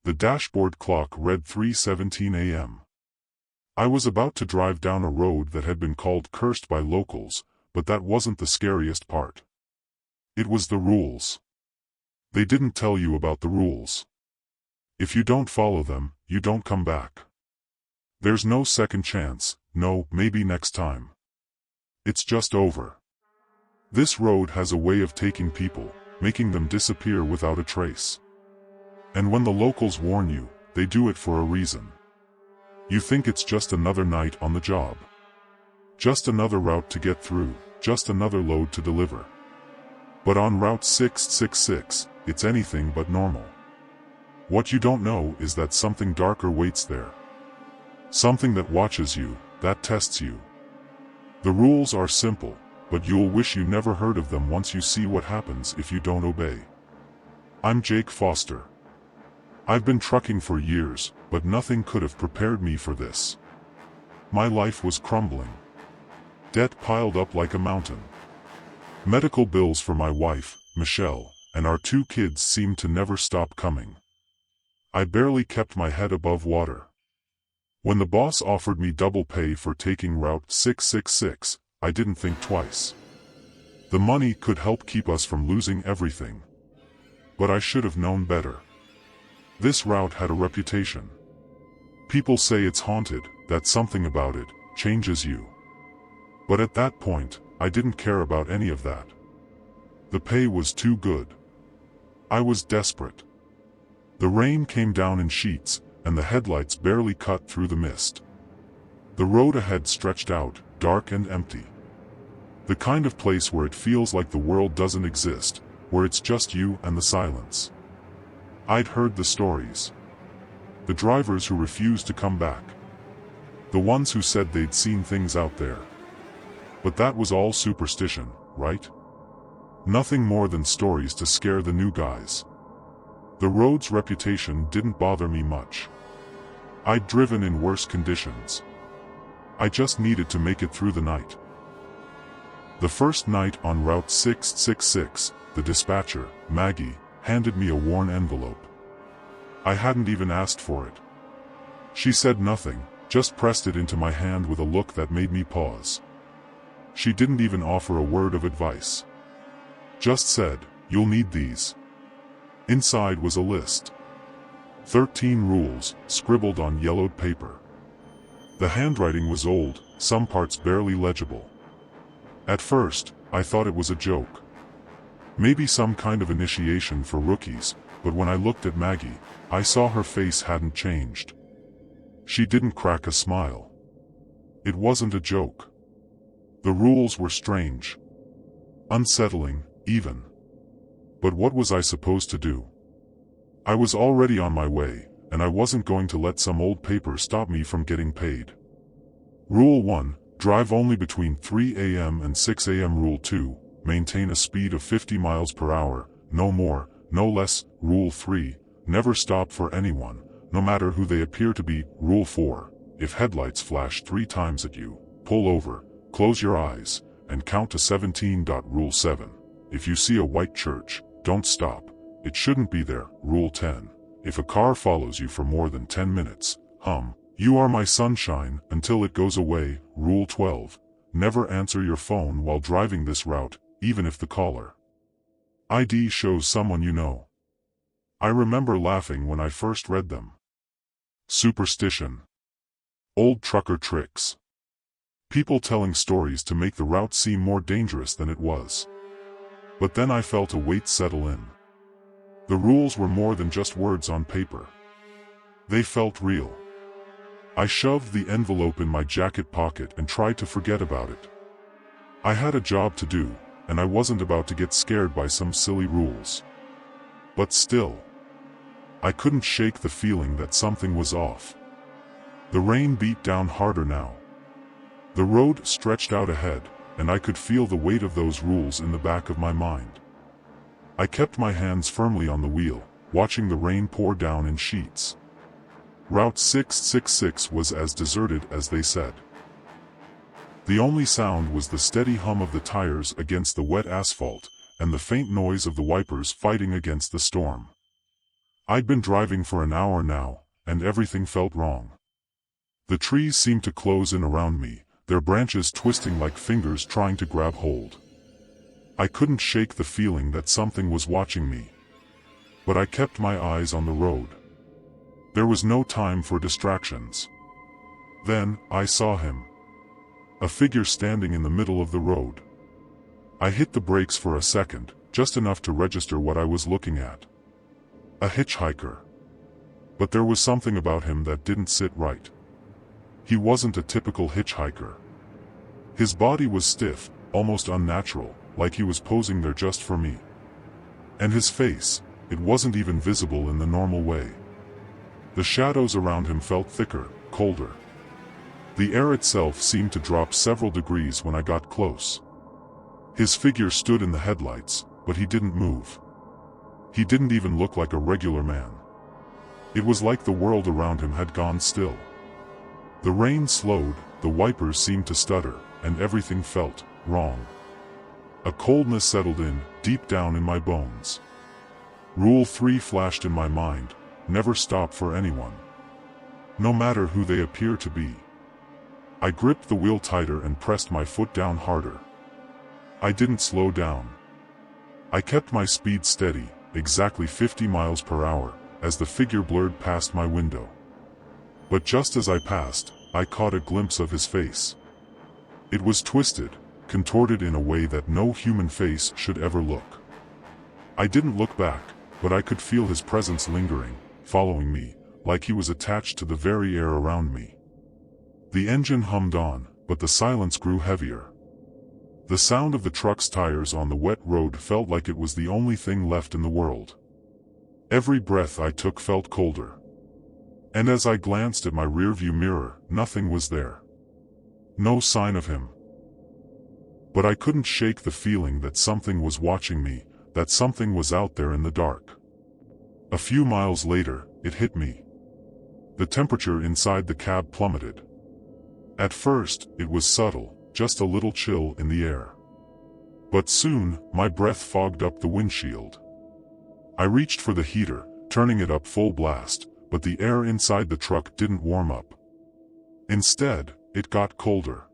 The dashboard clock read 3:17 a.m. I was about to drive down a road that had been called cursed by locals, but that wasn't the scariest part. It was the rules. They didn't tell you about the rules. If you don't follow them, you don't come back. There's no second chance, no maybe next time. It's just over. This road has a way of taking people, making them disappear without a trace. And when the locals warn you, they do it for a reason. You think it's just another night on the job. Just another route to get through, just another load to deliver. But on Route 666, it's anything but normal. What you don't know is that something darker waits there. Something that watches you, that tests you. The rules are simple, but you'll wish you never heard of them once you see what happens if you don't obey. I'm Jake Foster. I've been trucking for years, but nothing could have prepared me for this. My life was crumbling. Debt piled up like a mountain. Medical bills for my wife, Michelle, and our 2 kids seemed to never stop coming. I barely kept my head above water. When the boss offered me double pay for taking Route 666, I didn't think twice. The money could help keep us from losing everything. But I should have known better. This route had a reputation. People say it's haunted, that something about it changes you. But at that point, I didn't care about any of that. The pay was too good. I was desperate. The rain came down in sheets, and the headlights barely cut through the mist. The road ahead stretched out, dark and empty. The kind of place where it feels like the world doesn't exist, where it's just you and the silence. I'd heard the stories. The drivers who refused to come back. The ones who said they'd seen things out there. But that was all superstition, right? Nothing more than stories to scare the new guys. The road's reputation didn't bother me much. I'd driven in worse conditions. I just needed to make it through the night. The first night on Route 666, the dispatcher, Maggie, handed me a worn envelope. I hadn't even asked for it. She said nothing, just pressed it into my hand with a look that made me pause. She didn't even offer a word of advice. Just said, "You'll need these." Inside was a list. 13 rules, scribbled on yellowed paper. The handwriting was old, some parts barely legible. At first, I thought it was a joke. Maybe some kind of initiation for rookies, but when I looked at Maggie, I saw her face hadn't changed. She didn't crack a smile. It wasn't a joke. The rules were strange. Unsettling, even. But what was I supposed to do? I was already on my way, and I wasn't going to let some old paper stop me from getting paid. Rule 1, drive only between 3 a.m. and 6 a.m. Rule 2, maintain a speed of 50 miles per hour, no more, no less. Rule 3, never stop for anyone, no matter who they appear to be. Rule 4, if headlights flash 3 times at you, pull over, close your eyes, and count to 17. Rule 7, if you see a white church, don't stop, it shouldn't be there. Rule 10, if a car follows you for more than 10 minutes, hum, "You Are My Sunshine," until it goes away. Rule 12, never answer your phone while driving this route, even if the caller ID shows someone you know. I remember laughing when I first read them. Superstition. Old trucker tricks. People telling stories to make the route seem more dangerous than it was. But then I felt a weight settle in. The rules were more than just words on paper. They felt real. I shoved the envelope in my jacket pocket and tried to forget about it. I had a job to do, and I wasn't about to get scared by some silly rules. But still, I couldn't shake the feeling that something was off. The rain beat down harder now. The road stretched out ahead, and I could feel the weight of those rules in the back of my mind. I kept my hands firmly on the wheel, watching the rain pour down in sheets. Route 666 was as deserted as they said. The only sound was the steady hum of the tires against the wet asphalt, and the faint noise of the wipers fighting against the storm. I'd been driving for an hour now, and everything felt wrong. The trees seemed to close in around me, their branches twisting like fingers trying to grab hold. I couldn't shake the feeling that something was watching me. But I kept my eyes on the road. There was no time for distractions. Then, I saw him. A figure standing in the middle of the road. I hit the brakes for a second, just enough to register what I was looking at. A hitchhiker. But there was something about him that didn't sit right. He wasn't a typical hitchhiker. His body was stiff, almost unnatural, like he was posing there just for me. And his face, it wasn't even visible in the normal way. The shadows around him felt thicker, colder. The air itself seemed to drop several degrees when I got close. His figure stood in the headlights, but he didn't move. He didn't even look like a regular man. It was like the world around him had gone still. The rain slowed, the wipers seemed to stutter, and everything felt wrong. A coldness settled in, deep down in my bones. Rule 3 flashed in my mind: never stop for anyone. No matter who they appear to be. I gripped the wheel tighter and pressed my foot down harder. I didn't slow down. I kept my speed steady, exactly 50 miles per hour, as the figure blurred past my window. But just as I passed, I caught a glimpse of his face. It was twisted, contorted in a way that no human face should ever look. I didn't look back, but I could feel his presence lingering, following me, like he was attached to the very air around me. The engine hummed on, but the silence grew heavier. The sound of the truck's tires on the wet road felt like it was the only thing left in the world. Every breath I took felt colder. And as I glanced at my rearview mirror, nothing was there. No sign of him. But I couldn't shake the feeling that something was watching me, that something was out there in the dark. A few miles later, it hit me. The temperature inside the cab plummeted. At first, it was subtle, just a little chill in the air. But soon, my breath fogged up the windshield. I reached for the heater, turning it up full blast, but the air inside the truck didn't warm up. Instead, it got colder.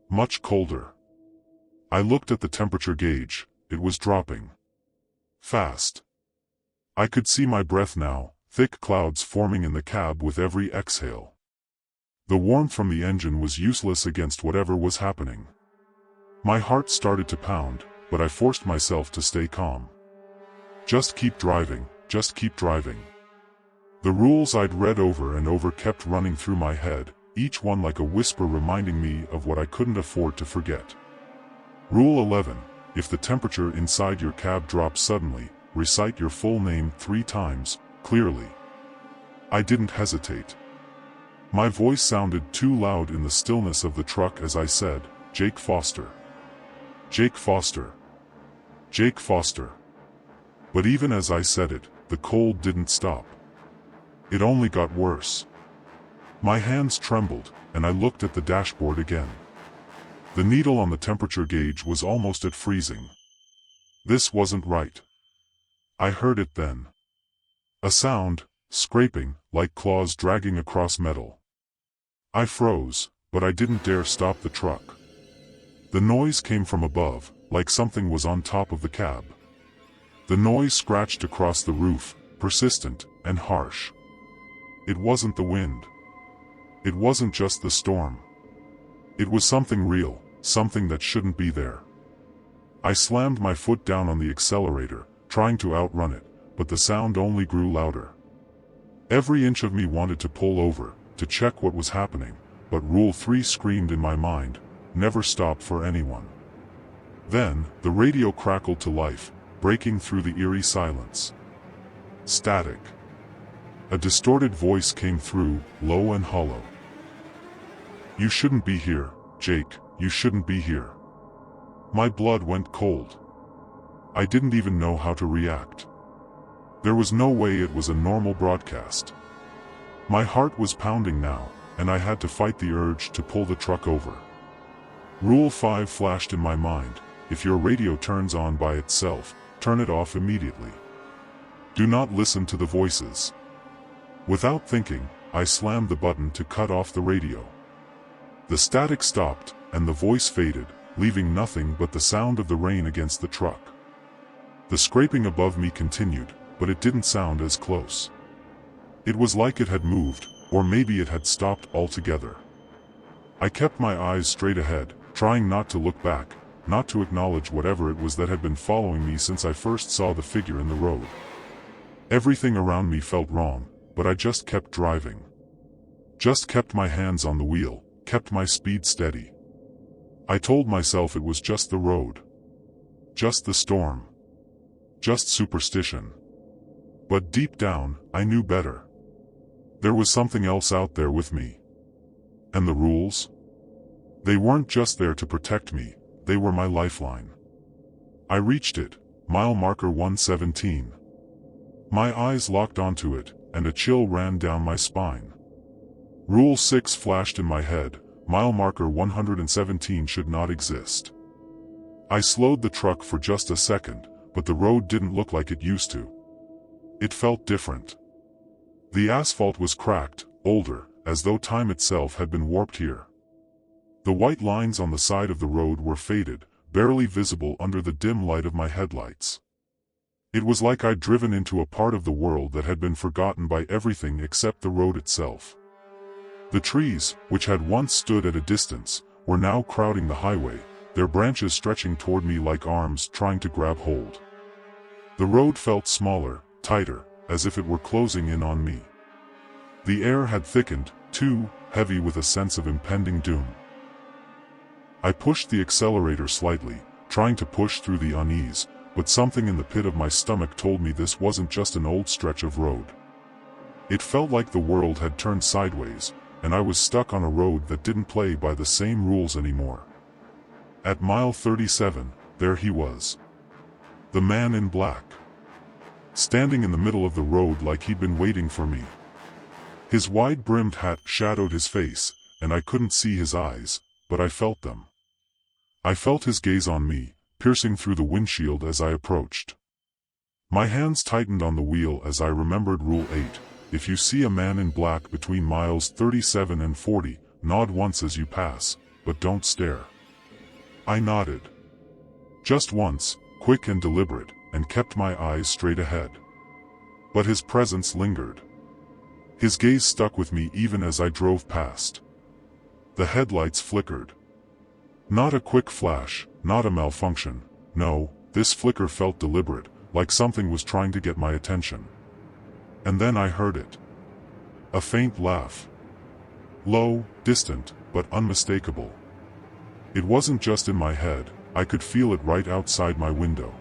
Much colder. I looked at the temperature gauge. It was dropping. Fast. I could see my breath now, thick clouds forming in the cab with every exhale. The warmth from the engine was useless against whatever was happening. My heart started to pound, but I forced myself to stay calm. Just keep driving, just keep driving. The rules I'd read over and over kept running through my head, each one like a whisper reminding me of what I couldn't afford to forget. Rule 11: if the temperature inside your cab drops suddenly, recite your full name 3 times, clearly. I didn't hesitate. My voice sounded too loud in the stillness of the truck as I said, "Jake Foster. Jake Foster. Jake Foster." But even as I said it, the cold didn't stop. It only got worse. My hands trembled, and I looked at the dashboard again. The needle on the temperature gauge was almost at freezing. This wasn't right. I heard it then. A sound, scraping, like claws dragging across metal. I froze, but I didn't dare stop the truck. The noise came from above, like something was on top of the cab. The noise scratched across the roof, persistent and harsh. It wasn't the wind. It wasn't just the storm. It was something real, something that shouldn't be there. I slammed my foot down on the accelerator, trying to outrun it, but the sound only grew louder. Every inch of me wanted to pull over, to check what was happening, but Rule 3 screamed in my mind, never stop for anyone. Then, the radio crackled to life, breaking through the eerie silence. Static. A distorted voice came through, low and hollow. "You shouldn't be here, Jake, you shouldn't be here." My blood went cold. I didn't even know how to react. There was no way it was a normal broadcast. My heart was pounding now, and I had to fight the urge to pull the truck over. Rule 5 flashed in my mind: if your radio turns on by itself, turn it off immediately. Do not listen to the voices. Without thinking, I slammed the button to cut off the radio. The static stopped, and the voice faded, leaving nothing but the sound of the rain against the truck. The scraping above me continued, but it didn't sound as close. It was like it had moved, or maybe it had stopped altogether. I kept my eyes straight ahead, trying not to look back, not to acknowledge whatever it was that had been following me since I first saw the figure in the road. Everything around me felt wrong, but I just kept driving. Just kept my hands on the wheel, kept my speed steady. I told myself it was just the road. Just the storm. Just superstition. But deep down, I knew better. There was something else out there with me. And the rules? They weren't just there to protect me, they were my lifeline. I reached it, mile marker 117. My eyes locked onto it, and a chill ran down my spine. Rule 6 flashed in my head, mile marker 117 should not exist. I slowed the truck for just a second, but the road didn't look like it used to. It felt different. The asphalt was cracked, older, as though time itself had been warped here. The white lines on the side of the road were faded, barely visible under the dim light of my headlights. It was like I'd driven into a part of the world that had been forgotten by everything except the road itself. The trees, which had once stood at a distance, were now crowding the highway, their branches stretching toward me like arms trying to grab hold. The road felt smaller, tighter, as if it were closing in on me. The air had thickened, too, heavy with a sense of impending doom. I pushed the accelerator slightly, trying to push through the unease, but something in the pit of my stomach told me this wasn't just an old stretch of road. It felt like the world had turned sideways, and I was stuck on a road that didn't play by the same rules anymore. At mile 37, there he was. The man in black. Standing in the middle of the road like he'd been waiting for me. His wide-brimmed hat shadowed his face, and I couldn't see his eyes, but I felt them. I felt his gaze on me, piercing through the windshield as I approached. My hands tightened on the wheel as I remembered Rule 8, if you see a man in black between miles 37 and 40, nod once as you pass, but don't stare. I nodded. Just once, quick and deliberate, and kept my eyes straight ahead. But his presence lingered. His gaze stuck with me even as I drove past. The headlights flickered. Not a quick flash, not a malfunction, no, this flicker felt deliberate, like something was trying to get my attention. And then I heard it. A faint laugh. Low, distant, but unmistakable. It wasn't just in my head, I could feel it right outside my window.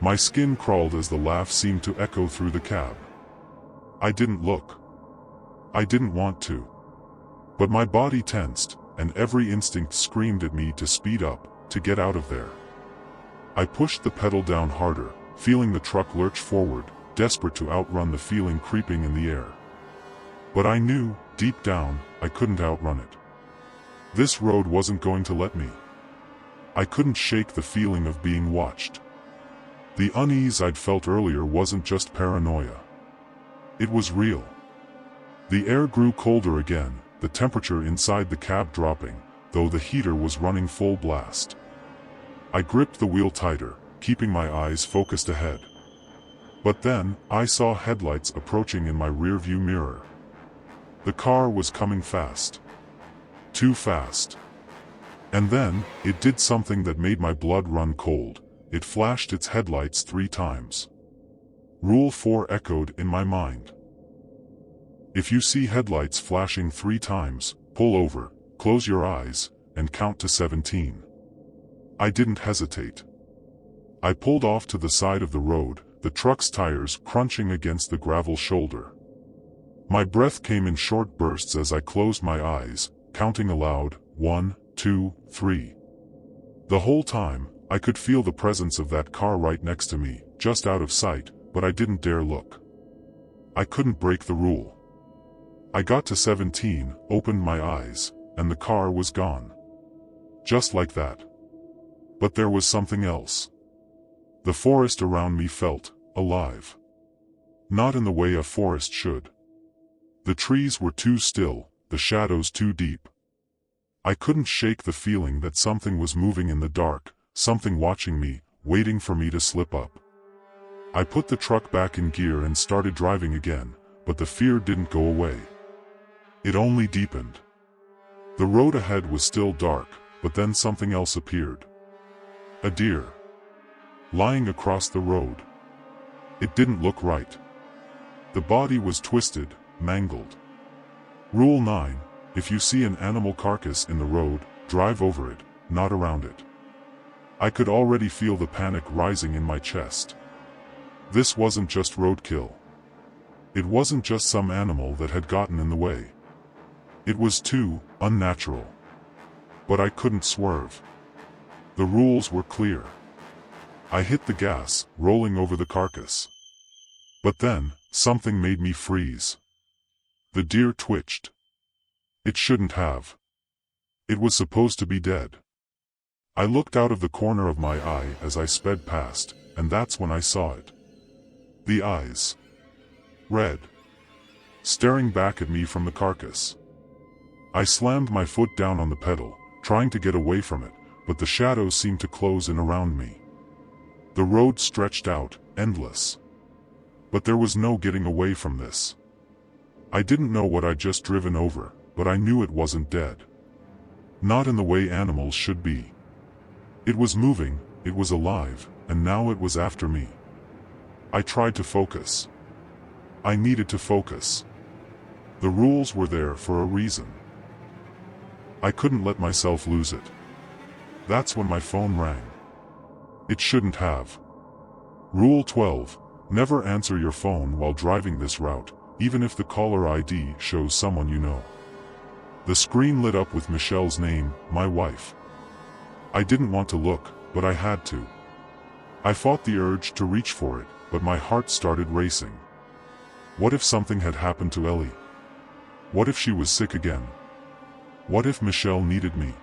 My skin crawled as the laugh seemed to echo through the cab. I didn't look. I didn't want to. But my body tensed, and every instinct screamed at me to speed up, to get out of there. I pushed the pedal down harder, feeling the truck lurch forward, desperate to outrun the feeling creeping in the air. But I knew, deep down, I couldn't outrun it. This road wasn't going to let me. I couldn't shake the feeling of being watched. The unease I'd felt earlier wasn't just paranoia. It was real. The air grew colder again, the temperature inside the cab dropping, though the heater was running full blast. I gripped the wheel tighter, keeping my eyes focused ahead. But then, I saw headlights approaching in my rearview mirror. The car was coming fast. Too fast. And then, it did something that made my blood run cold. It flashed its headlights 3 times. Rule 4 echoed in my mind. If you see headlights flashing 3 times, pull over, close your eyes, and count to 17. I didn't hesitate. I pulled off to the side of the road, the truck's tires crunching against the gravel shoulder. My breath came in short bursts as I closed my eyes, counting aloud, 1, 2, 3. The whole time, I could feel the presence of that car right next to me, just out of sight, but I didn't dare look. I couldn't break the rule. I got to 17, opened my eyes, and the car was gone. Just like that. But there was something else. The forest around me felt alive. Not in the way a forest should. The trees were too still, the shadows too deep. I couldn't shake the feeling that something was moving in the dark, something watching me, waiting for me to slip up. I put the truck back in gear and started driving again, but the fear didn't go away. It only deepened. The road ahead was still dark, but then something else appeared. A deer. Lying across the road. It didn't look right. The body was twisted, mangled. Rule 9, if you see an animal carcass in the road, drive over it, not around it. I could already feel the panic rising in my chest. This wasn't just roadkill. It wasn't just some animal that had gotten in the way. It was too unnatural. But I couldn't swerve. The rules were clear. I hit the gas, rolling over the carcass. But then, something made me freeze. The deer twitched. It shouldn't have. It was supposed to be dead. I looked out of the corner of my eye as I sped past, and that's when I saw it. The eyes. Red. Staring back at me from the carcass. I slammed my foot down on the pedal, trying to get away from it, but the shadows seemed to close in around me. The road stretched out, endless. But there was no getting away from this. I didn't know what I'd just driven over, but I knew it wasn't dead. Not in the way animals should be. It was moving, it was alive, and now it was after me. I tried to focus. I needed to focus. The rules were there for a reason. I couldn't let myself lose it. That's when my phone rang. It shouldn't have. Rule 12, never answer your phone while driving this route, even if the caller ID shows someone you know. The screen lit up with Michelle's name, my wife. I didn't want to look, but I had to. I fought the urge to reach for it, but my heart started racing. What if something had happened to Ellie? What if she was sick again? What if Michelle needed me?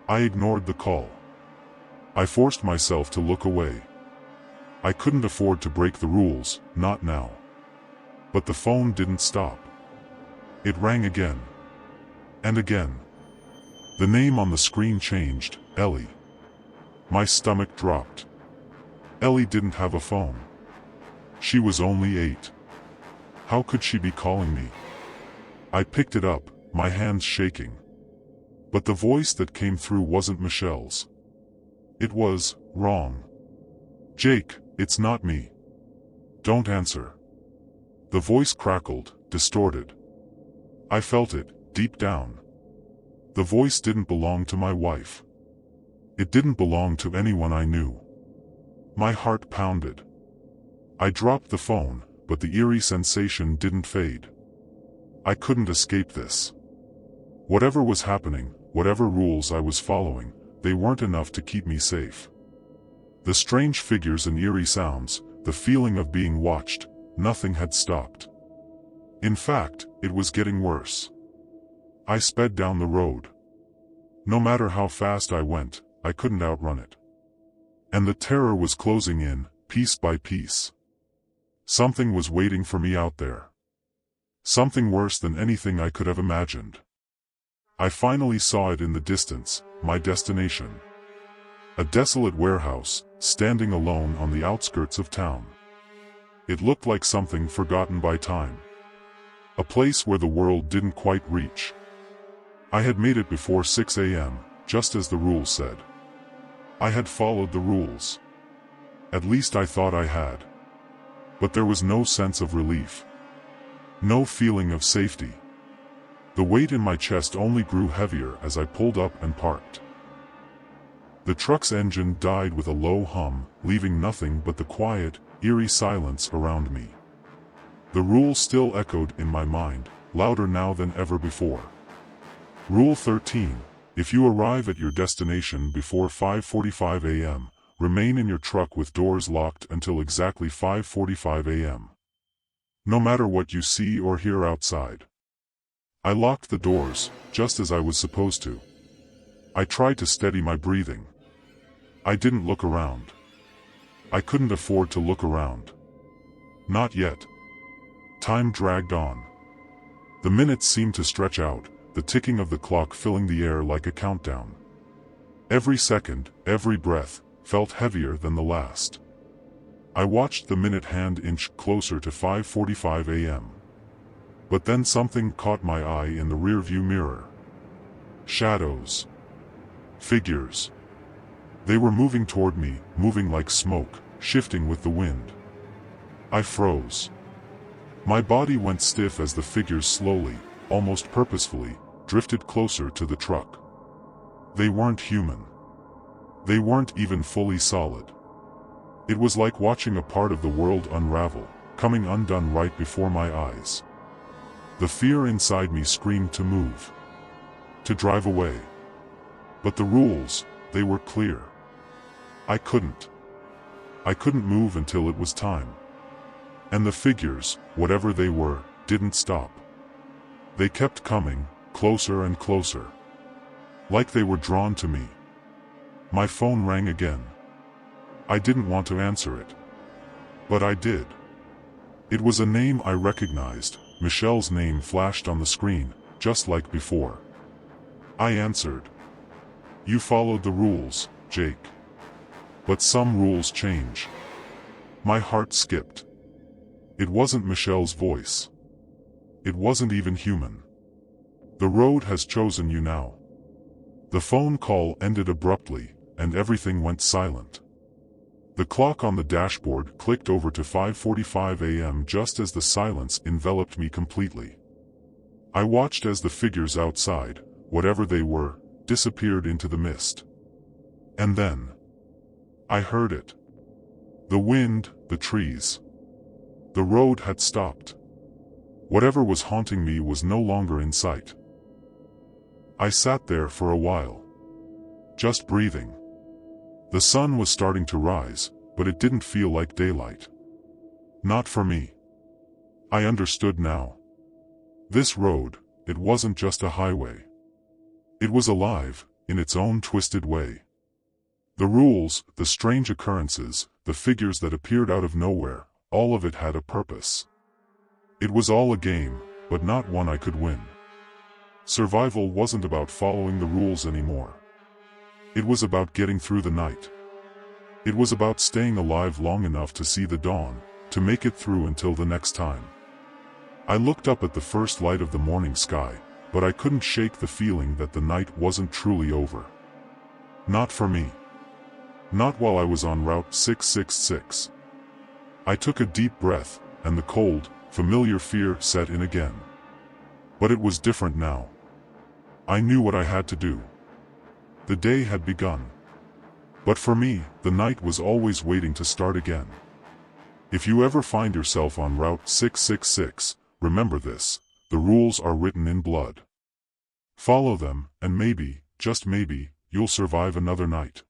I ignored the call. I forced myself to look away. I couldn't afford to break the rules, not now. But the phone didn't stop. It rang again. And again. The name on the screen changed, Ellie. My stomach dropped. Ellie didn't have a phone. She was only 8. How could she be calling me? I picked it up, my hands shaking. But the voice that came through wasn't Michelle's. It was wrong. Jake, it's not me. Don't answer. The voice crackled, distorted. I felt it, deep down. The voice didn't belong to my wife. It didn't belong to anyone I knew. My heart pounded. I dropped the phone, but the eerie sensation didn't fade. I couldn't escape this. Whatever was happening, whatever rules I was following, they weren't enough to keep me safe. The strange figures and eerie sounds, the feeling of being watched, nothing had stopped. In fact, it was getting worse. I sped down the road. No matter how fast I went, I couldn't outrun it. And the terror was closing in, piece by piece. Something was waiting for me out there. Something worse than anything I could have imagined. I finally saw it in the distance, my destination. A desolate warehouse, standing alone on the outskirts of town. It looked like something forgotten by time. A place where the world didn't quite reach. I had made it before 6 a.m., just as the rules said. I had followed the rules. At least I thought I had. But there was no sense of relief. No feeling of safety. The weight in my chest only grew heavier as I pulled up and parked. The truck's engine died with a low hum, leaving nothing but the quiet, eerie silence around me. The rule still echoed in my mind, louder now than ever before. Rule 13. If you arrive at your destination before 5:45 a.m., remain in your truck with doors locked until exactly 5:45 a.m. No matter what you see or hear outside. I locked the doors, just as I was supposed to. I tried to steady my breathing. I didn't look around. I couldn't afford to look around. Not yet, Time dragged on. The minutes seemed to stretch out, the ticking of the clock filling the air like a countdown. Every second, every breath, felt heavier than the last. I watched the minute hand inch closer to 5:45 a.m. But then something caught my eye in the rearview mirror. Shadows. Figures. They were moving toward me, moving like smoke, shifting with the wind. I froze. My body went stiff as the figures slowly, almost purposefully, drifted closer to the truck. They weren't human. They weren't even fully solid. It was like watching a part of the world unravel, coming undone right before my eyes. The fear inside me screamed to move. To drive away. But the rules, they were clear. I couldn't. I couldn't move until it was time. And the figures, whatever they were, didn't stop. They kept coming, closer and closer. Like they were drawn to me. My phone rang again. I didn't want to answer it. But I did. It was a name I recognized. Michelle's name flashed on the screen, just like before. I answered. You followed the rules, Jake. But some rules change. My heart skipped. It wasn't Michelle's voice. It wasn't even human. The road has chosen you now. The phone call ended abruptly, and everything went silent. The clock on the dashboard clicked over to 5:45 a.m. just as the silence enveloped me completely. I watched as the figures outside, whatever they were, disappeared into the mist. And then I heard it. The wind, the trees. The road had stopped. Whatever was haunting me was no longer in sight. I sat there for a while. Just breathing. The sun was starting to rise, but it didn't feel like daylight. Not for me. I understood now. This road, it wasn't just a highway. It was alive, in its own twisted way. The rules, the strange occurrences, the figures that appeared out of nowhere, all of it had a purpose. It was all a game, but not one I could win. Survival wasn't about following the rules anymore. It was about getting through the night. It was about staying alive long enough to see the dawn, to make it through until the next time. I looked up at the first light of the morning sky, but I couldn't shake the feeling that the night wasn't truly over. Not for me. Not while I was on Route 666. I took a deep breath, and the cold, familiar fear set in again. But it was different now. I knew what I had to do. The day had begun. But for me, the night was always waiting to start again. If you ever find yourself on Route 666, remember this: the rules are written in blood. Follow them, and maybe, just maybe, you'll survive another night.